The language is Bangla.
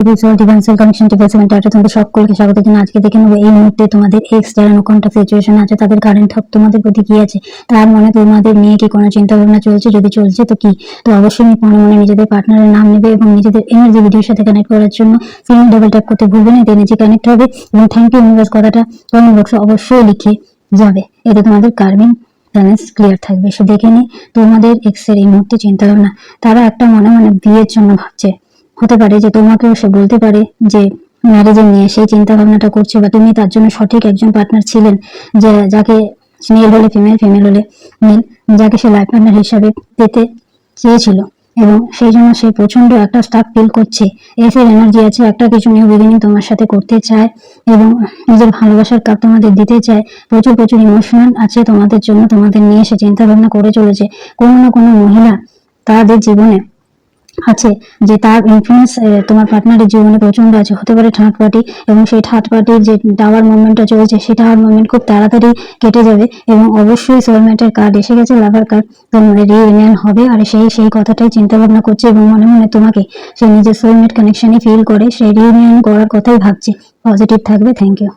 তোমাদের সকলকে স্বাগত জানাই। আজকে দেখে নেবো এই মুহূর্তে তোমাদের এক্স যারা নো কন্টাক্ট সিচুয়েশন আছে তাদের কারেন্ট থট তোমাদের প্রতি কি আছে, তার মনে তোমাদের নিয়ে কি কোনো চিন্তা ভাবনা চলছে, যদি চলছে তো কি। তো অবশ্যই মনে মনে নিজেদের পার্টনারের নাম নেবে এবং নিজেদের এনার্জি ভিডিওর সাথে কানেক্ট করার জন্য সিঙ্গেল ডাবল ট্যাপ করতে ভুলবে না, এনার্জি কানেক্ট হবে। এবং থ্যাংক ইউ ইউনিভার্স কথাটা কমেন্ট বক্সে অবশ্যই লিখে যাবে, এতে তোমাদের কার্মিং ব্যালেন্স ক্লিয়ার থাকবে। সে দেখে নি তোমাদের এক্স এর এই মুহূর্তে চিন্তা ভাবনা। তারা একটা মনে মনে বিয়ের জন্য ভাবছে, হতে পারে যে তোমাকেও সে বলতে পারে যে ম্যারেজের নিয়ে সেই চিন্তা ভাবনাটা করছে, বা তুমি তার জন্য সঠিক একজন পার্টনার ছিলেন, যে যাকে মেল হলে ফিমেল, ফিমেল হলে মেল, যাকে সে লাইফ পার্টনার হিসাবে পেতে চেয়েছিল। এবং সেই জন্য সে প্রচন্ড একটা স্টাক ফিল করছে। এসের এনার্জি আছে, একটা কিছু নিউ বিগিনিং তোমার সাথে করতে চায় এবং নিজের ভালোবাসার কাপ তোমাদের দিতে চায়। প্রচুর প্রচুর ইমোশনাল আছে তোমাদের জন্য, তোমাদের নিয়ে সে চিন্তা ভাবনা করে চলেছে। কোনো না কোনো মহিলা তাদের জীবনে আছে, যে তার ইনফ্লুয়েন্স তোমার পার্টনারের জীবনে প্রচন্ড আছে। হতে পারে থার্ড পার্টি, এবং সেই থার্ড পার্টির যে টাওয়ার মুভমেন্টটা চলছে, সেই টাওয়ার মুভমেন্ট খুব তাড়াতাড়ি কেটে যাবে। এবং অবশ্যই সোলমেটের কার্ড এসে গেছে, লাভার কার্ড, তোমাদের রিইউনিয়ন হবে। আর সেই কথাটাই চিন্তা ভাবনা করছে এবং মনে মনে তোমাকে সে নিজের সোলমেট কানেকশনই ফিল করে, সেই রিইউনিয়ন করার কথাই ভাবছে। পজিটিভ থাকবে। Thank you.